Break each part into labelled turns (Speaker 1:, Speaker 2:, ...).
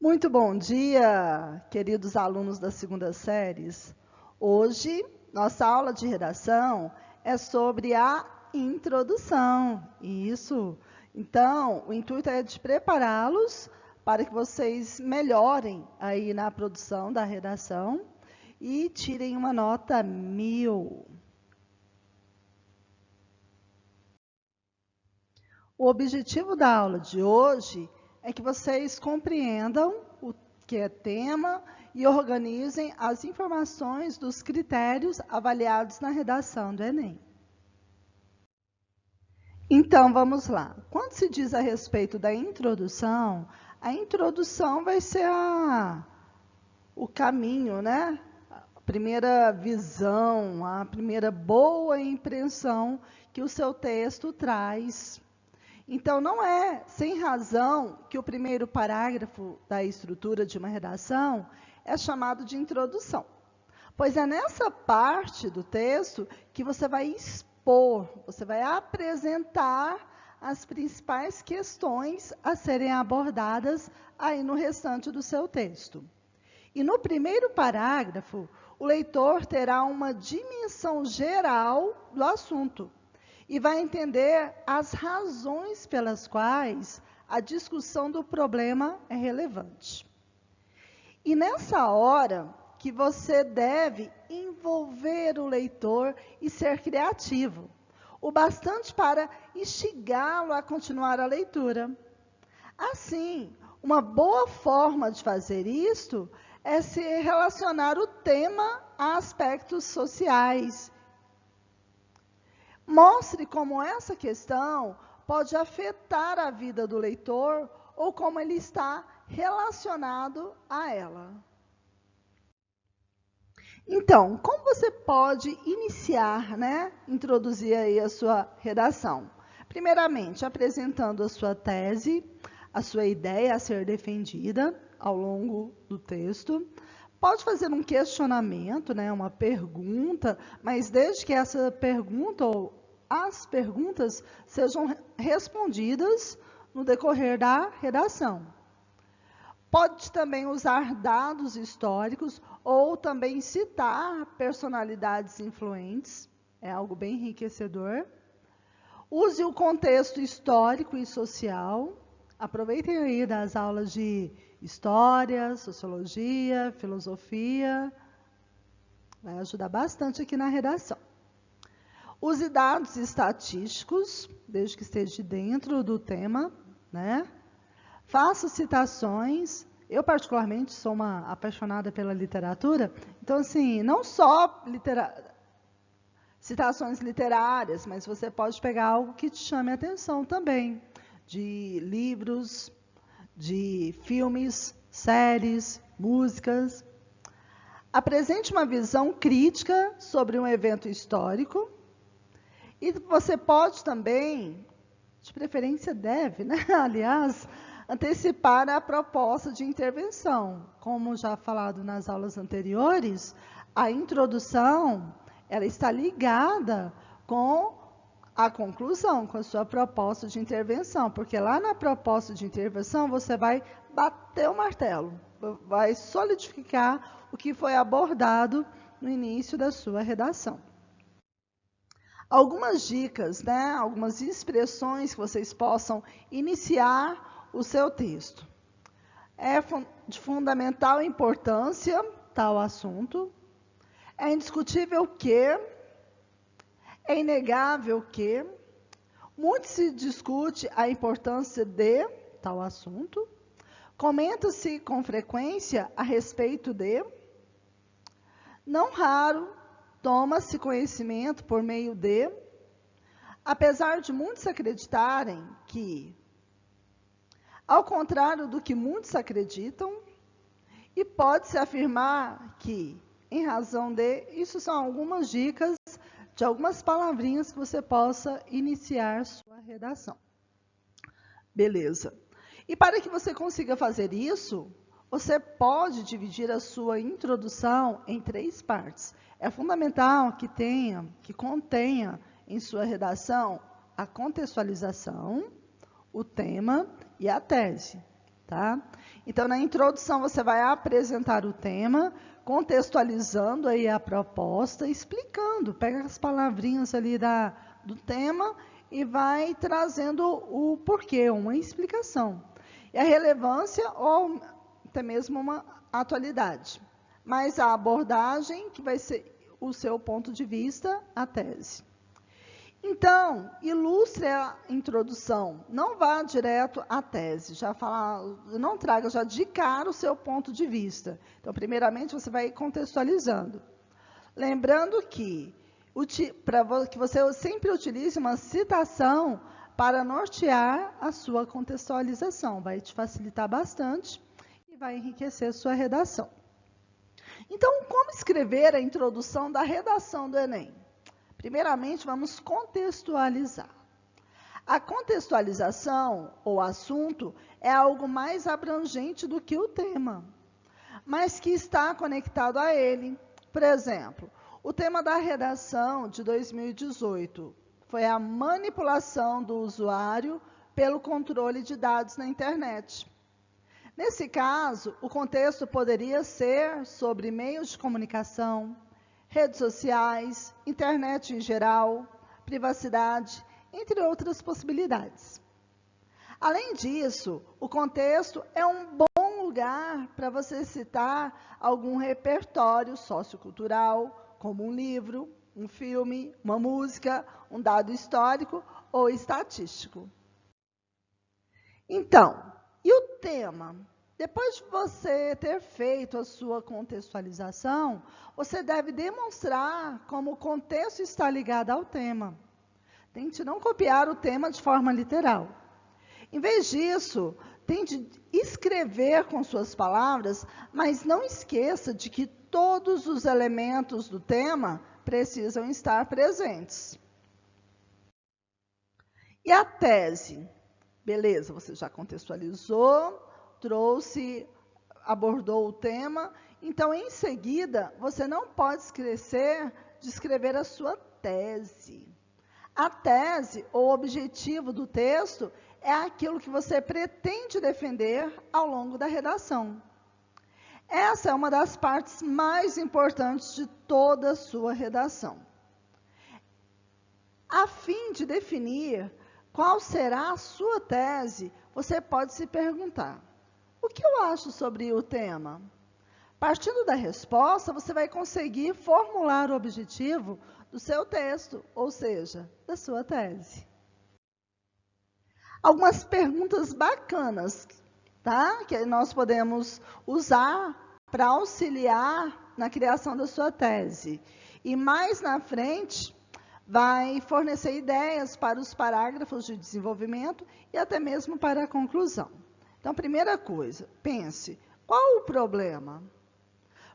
Speaker 1: Muito bom dia, queridos alunos das segundas séries. Hoje, nossa aula de redação é sobre a introdução. Isso. Então, o intuito é de prepará-los para que vocês melhorem aí na produção da redação e tirem uma nota 1000. O objetivo da aula de hoje é que vocês compreendam o que é tema e organizem as informações dos critérios avaliados na redação do Enem. Então, vamos lá. Quando se diz a respeito da introdução, a introdução vai ser o caminho, né? A primeira visão, a primeira boa impressão que o seu texto traz. Então, não é sem razão que o primeiro parágrafo da estrutura de uma redação é chamado de introdução, pois é nessa parte do texto que você vai expor, você vai apresentar as principais questões a serem abordadas aí no restante do seu texto. E no primeiro parágrafo, o leitor terá uma dimensão geral do assunto e vai entender as razões pelas quais a discussão do problema é relevante. E nessa hora que você deve envolver o leitor e ser criativo, o bastante para instigá-lo a continuar a leitura. Assim, uma boa forma de fazer isto é se relacionar o tema a aspectos sociais. Mostre como essa questão pode afetar a vida do leitor ou como ele está relacionado a ela. Então, como você pode iniciar, introduzir aí a sua redação? Primeiramente, apresentando a sua tese, a sua ideia a ser defendida ao longo do texto. Pode fazer um questionamento, uma pergunta, mas desde que essa pergunta ou as perguntas sejam respondidas no decorrer da redação. Pode também usar dados históricos ou também citar personalidades influentes, é algo bem enriquecedor. Use o contexto histórico e social. Aproveitem aí das aulas de história, sociologia, filosofia. Vai ajudar bastante aqui na redação. Use dados estatísticos, desde que esteja dentro do tema, Faça citações. Eu, particularmente, sou uma apaixonada pela literatura. Então, assim, não só citações literárias, mas você pode pegar algo que te chame a atenção também, de livros, de filmes, séries, músicas. Apresente uma visão crítica sobre um evento histórico. E você pode também, de preferência deve, aliás, antecipar a proposta de intervenção. Como já falado nas aulas anteriores, a introdução ela está ligada com a conclusão, com a sua proposta de intervenção, porque lá na proposta de intervenção você vai bater o martelo, vai solidificar o que foi abordado no início da sua redação. Algumas dicas, algumas expressões que vocês possam iniciar o seu texto. É de fundamental importância tal assunto. É indiscutível que, é inegável que, muito se discute a importância de tal assunto. Comenta-se com frequência a respeito de. Não raro, toma-se conhecimento por meio de, apesar de muitos acreditarem que, ao contrário do que muitos acreditam, e pode-se afirmar que, em razão de, isso são algumas dicas de algumas palavrinhas que você possa iniciar sua redação. Beleza. E para que você consiga fazer isso, você pode dividir a sua introdução em 3 partes. É fundamental que contenha em sua redação a contextualização, o tema e a tese. tá? Então, na introdução, você vai apresentar o tema, contextualizando aí a proposta, explicando, pega as palavrinhas ali do tema e vai trazendo o porquê, uma explicação. E a relevância ou até mesmo uma atualidade. Mas a abordagem, que vai ser o seu ponto de vista, a tese. Então, ilustre a introdução, não vá direto à tese, não traga já de cara o seu ponto de vista. Então, primeiramente, você vai contextualizando. Lembrando que você sempre utilize uma citação para nortear a sua contextualização, vai te facilitar bastante e vai enriquecer a sua redação. Então, como escrever a introdução da redação do Enem? Primeiramente, vamos contextualizar. A contextualização, ou assunto, é algo mais abrangente do que o tema, mas que está conectado a ele. Por exemplo, o tema da redação de 2018 foi a manipulação do usuário pelo controle de dados na internet. Nesse caso, o contexto poderia ser sobre meios de comunicação, redes sociais, internet em geral, privacidade, entre outras possibilidades. Além disso, o contexto é um bom lugar para você citar algum repertório sociocultural, como um livro, um filme, uma música, um dado histórico ou estatístico. Então, e o tema? Depois de você ter feito a sua contextualização, você deve demonstrar como o contexto está ligado ao tema. Tente não copiar o tema de forma literal. Em vez disso, tente escrever com suas palavras, mas não esqueça de que todos os elementos do tema precisam estar presentes. E a tese? Beleza, você já contextualizou, abordou o tema, então, em seguida, você não pode esquecer de escrever a sua tese. A tese, ou objetivo do texto, é aquilo que você pretende defender ao longo da redação. Essa é uma das partes mais importantes de toda a sua redação. A fim de definir qual será a sua tese, você pode se perguntar: o que eu acho sobre o tema? Partindo da resposta, você vai conseguir formular o objetivo do seu texto, ou seja, da sua tese. Algumas perguntas bacanas, tá? Que nós podemos usar para auxiliar na criação da sua tese. E mais na frente, vai fornecer ideias para os parágrafos de desenvolvimento e até mesmo para a conclusão. Então, primeira coisa, pense, qual o problema?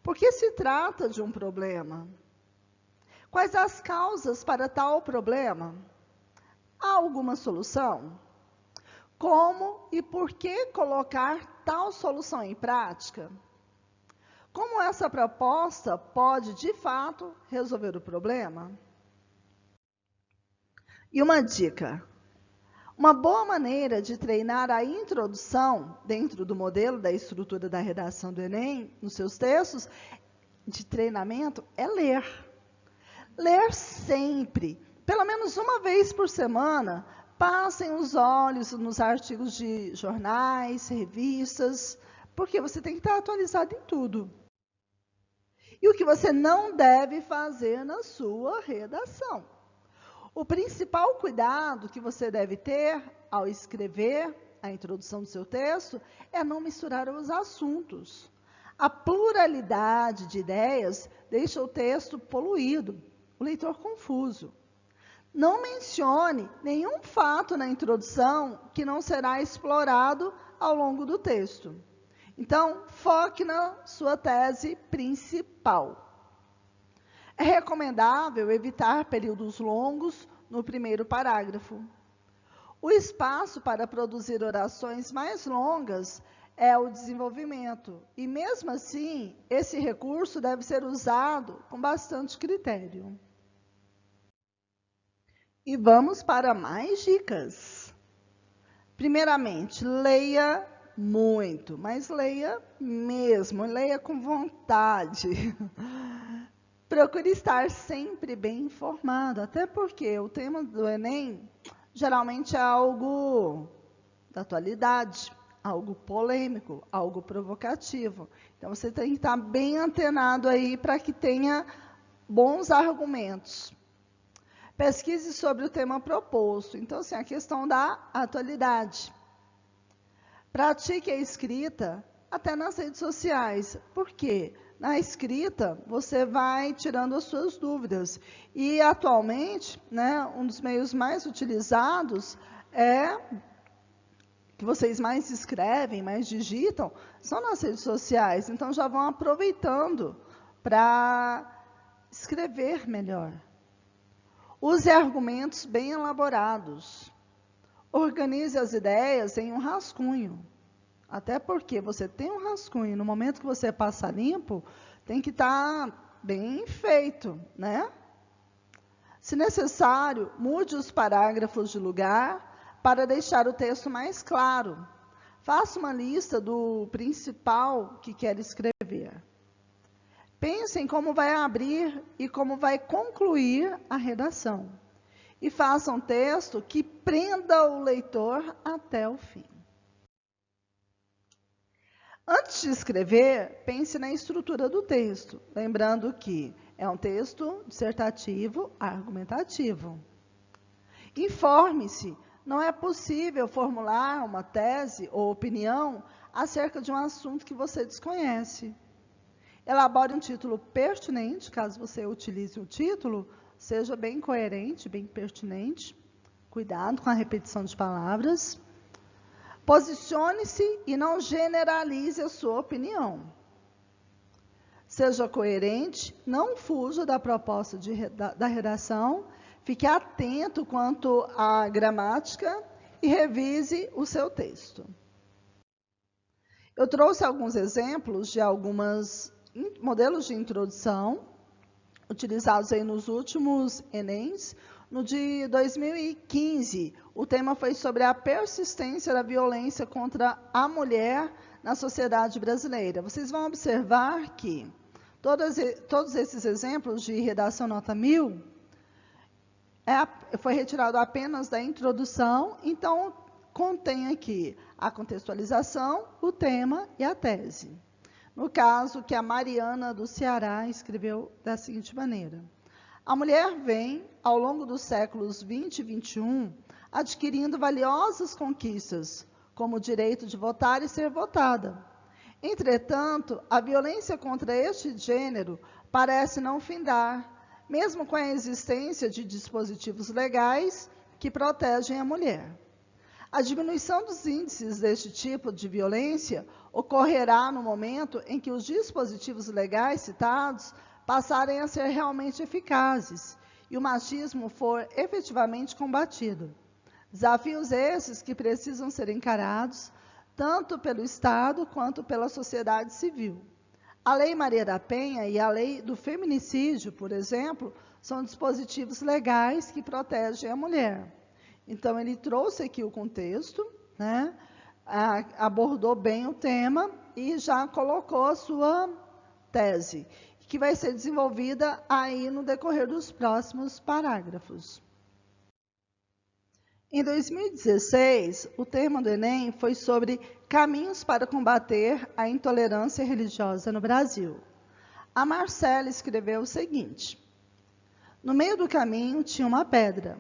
Speaker 1: Por que se trata de um problema? Quais as causas para tal problema? Há alguma solução? Como e por que colocar tal solução em prática? Como essa proposta pode, de fato, resolver o problema? E uma dica: uma boa maneira de treinar a introdução dentro do modelo da estrutura da redação do Enem, nos seus textos de treinamento, é ler. Ler sempre, pelo menos uma vez por semana, passem os olhos nos artigos de jornais, revistas, porque você tem que estar atualizado em tudo. E o que você não deve fazer na sua redação. O principal cuidado que você deve ter ao escrever a introdução do seu texto é não misturar os assuntos. A pluralidade de ideias deixa o texto poluído, o leitor confuso. Não mencione nenhum fato na introdução que não será explorado ao longo do texto. Então, foque na sua tese principal. É recomendável evitar períodos longos no primeiro parágrafo. O espaço para produzir orações mais longas é o desenvolvimento, e mesmo assim, esse recurso deve ser usado com bastante critério. E vamos para mais dicas. Primeiramente, leia muito, mas leia mesmo, leia com vontade. Procure estar sempre bem informado, até porque o tema do Enem geralmente é algo da atualidade, algo polêmico, algo provocativo. Então, você tem que estar bem antenado aí para que tenha bons argumentos. Pesquise sobre o tema proposto. Então, assim, a questão da atualidade. Pratique a escrita até nas redes sociais. Por quê? Na escrita, você vai tirando as suas dúvidas. E, atualmente, né, um dos meios mais utilizados que vocês mais escrevem, mais digitam, são nas redes sociais. Então, já vão aproveitando para escrever melhor. Use argumentos bem elaborados. Organize as ideias em um rascunho. Até porque você tem um rascunho, no momento que você passa limpo, tem que estar bem feito, né? Se necessário, mude os parágrafos de lugar para deixar o texto mais claro. Faça uma lista do principal que quer escrever. Pense em como vai abrir e como vai concluir a redação. E faça um texto que prenda o leitor até o fim. Antes de escrever, pense na estrutura do texto, lembrando que é um texto dissertativo, argumentativo. Informe-se, não é possível formular uma tese ou opinião acerca de um assunto que você desconhece. Elabore um título pertinente, caso você utilize o título, seja bem coerente, bem pertinente. Cuidado com a repetição de palavras. Posicione-se e não generalize a sua opinião. Seja coerente, não fuja da proposta da redação, fique atento quanto à gramática e revise o seu texto. Eu trouxe alguns exemplos de alguns modelos de introdução utilizados aí nos últimos Enems. No de 2015, o tema foi sobre a persistência da violência contra a mulher na sociedade brasileira. Vocês vão observar que todos esses exemplos de redação nota 1000 foi retirado apenas da introdução, então contém aqui a contextualização, o tema e a tese. No caso que a Mariana do Ceará escreveu da seguinte maneira: a mulher vem, ao longo dos séculos 20 e 21, adquirindo valiosas conquistas, como o direito de votar e ser votada. Entretanto, a violência contra este gênero parece não findar, mesmo com a existência de dispositivos legais que protegem a mulher. A diminuição dos índices deste tipo de violência ocorrerá no momento em que os dispositivos legais citados passarem a ser realmente eficazes e o machismo for efetivamente combatido. Desafios esses que precisam ser encarados tanto pelo Estado quanto pela sociedade civil. A Lei Maria da Penha e a Lei do Feminicídio, por exemplo, são dispositivos legais que protegem a mulher. Então, ele trouxe aqui o contexto, né, abordou bem o tema e já colocou a sua tese, que vai ser desenvolvida aí no decorrer dos próximos parágrafos. Em 2016, o tema do Enem foi sobre caminhos para combater a intolerância religiosa no Brasil. A Marcela escreveu o seguinte: no meio do caminho tinha uma pedra.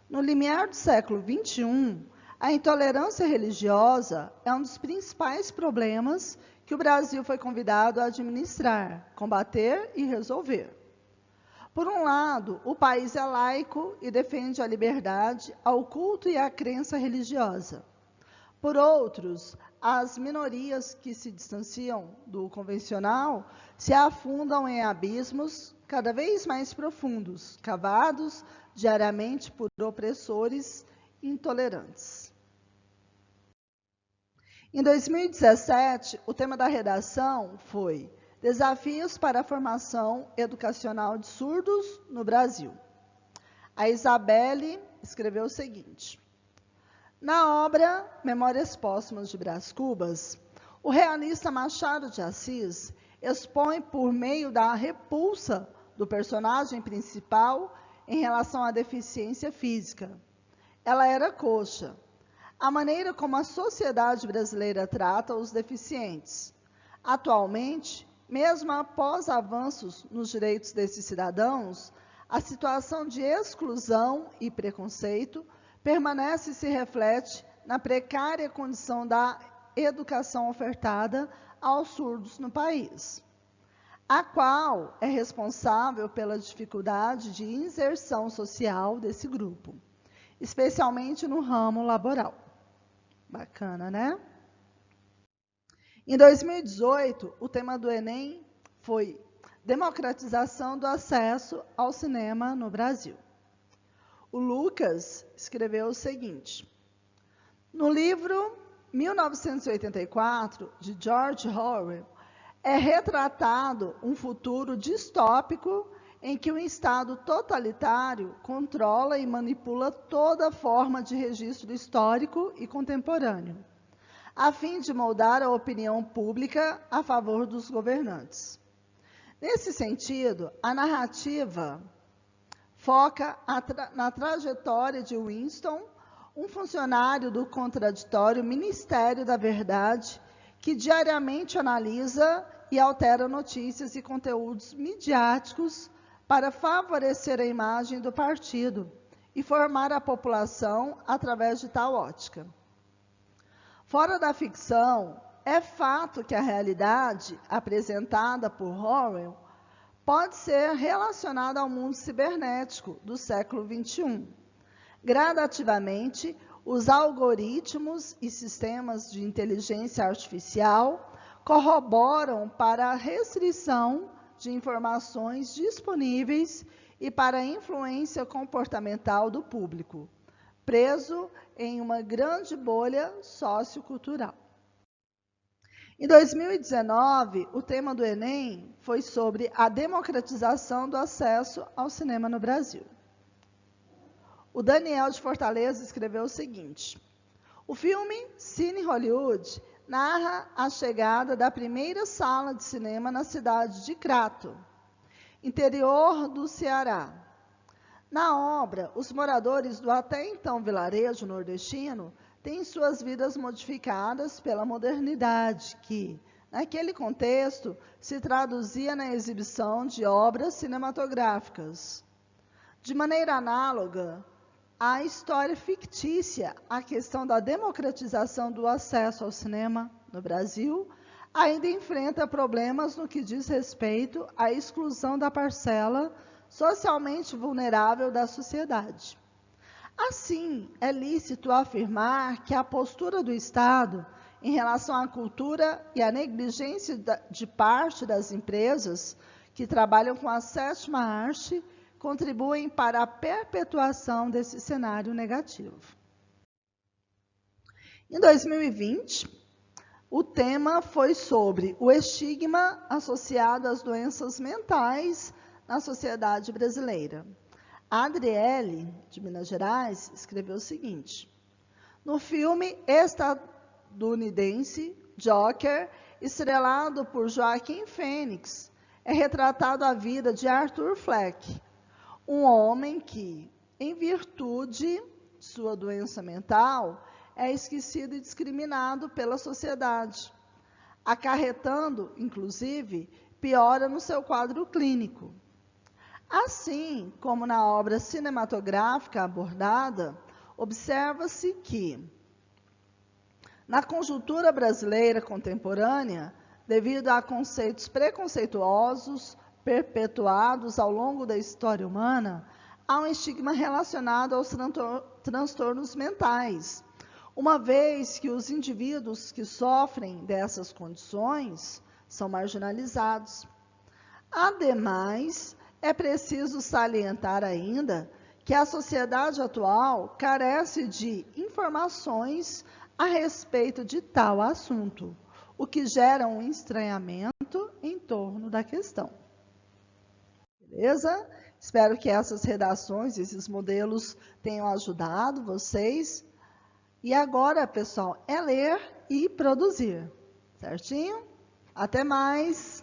Speaker 1: No limiar do século XXI, a intolerância religiosa é um dos principais problemas que o Brasil foi convidado a administrar, combater e resolver. Por um lado, o país é laico e defende a liberdade ao culto e à crença religiosa. Por outros, as minorias que se distanciam do convencional se afundam em abismos cada vez mais profundos, cavados diariamente por opressores intolerantes. Em 2017, o tema da redação foi Desafios para a formação educacional de surdos no Brasil. A Isabelle escreveu o seguinte: Na obra Memórias Póstumas de Brás Cubas, o realista Machado de Assis expõe por meio da repulsa do personagem principal em relação à deficiência física. Ela era coxa. A maneira como a sociedade brasileira trata os deficientes. Atualmente, mesmo após avanços nos direitos desses cidadãos, a situação de exclusão e preconceito permanece e se reflete na precária condição da educação ofertada aos surdos no país, a qual é responsável pela dificuldade de inserção social desse grupo, especialmente no ramo laboral. Bacana, né? Em 2018, o tema do Enem foi democratização do acesso ao cinema no Brasil. O Lucas escreveu o seguinte: no livro 1984, de George Orwell, é retratado um futuro distópico em que o Estado totalitário controla e manipula toda forma de registro histórico e contemporâneo, a fim de moldar a opinião pública a favor dos governantes. Nesse sentido, a narrativa foca na trajetória de Winston, um funcionário do contraditório Ministério da Verdade, que diariamente analisa e altera notícias e conteúdos midiáticos para favorecer a imagem do partido e formar a população através de tal ótica. Fora da ficção, é fato que a realidade apresentada por Orwell pode ser relacionada ao mundo cibernético do século XXI. Gradativamente, os algoritmos e sistemas de inteligência artificial corroboram para a restrição de informações disponíveis e para a influência comportamental do público, preso em uma grande bolha sociocultural. Em 2019, o tema do Enem foi sobre a democratização do acesso ao cinema no Brasil. O Daniel de Fortaleza escreveu o seguinte: o filme Cine Hollywood narra a chegada da primeira sala de cinema na cidade de Crato, interior do Ceará. Na obra, os moradores do até então vilarejo nordestino têm suas vidas modificadas pela modernidade, que, naquele contexto, se traduzia na exibição de obras cinematográficas. De maneira análoga, a história fictícia, a questão da democratização do acesso ao cinema no Brasil, ainda enfrenta problemas no que diz respeito à exclusão da parcela socialmente vulnerável da sociedade. Assim, é lícito afirmar que a postura do Estado em relação à cultura e a negligência de parte das empresas que trabalham com a sétima arte contribuem para a perpetuação desse cenário negativo. Em 2020, o tema foi sobre o estigma associado às doenças mentais na sociedade brasileira. A Adriele, de Minas Gerais, escreveu o seguinte: no filme estadunidense Joker, estrelado por Joaquim Fênix, é retratado a vida de Arthur Fleck, um homem que, em virtude de sua doença mental, é esquecido e discriminado pela sociedade, acarretando, inclusive, piora no seu quadro clínico. Assim como na obra cinematográfica abordada, observa-se que, na conjuntura brasileira contemporânea, devido a conceitos preconceituosos perpetuados ao longo da história humana, há um estigma relacionado aos transtornos mentais, uma vez que os indivíduos que sofrem dessas condições são marginalizados. Ademais, é preciso salientar ainda que a sociedade atual carece de informações a respeito de tal assunto, o que gera um estranhamento em torno da questão. Beleza? Espero que essas redações, esses modelos tenham ajudado vocês E agora, pessoal, é ler e produzir. Certinho? Até mais!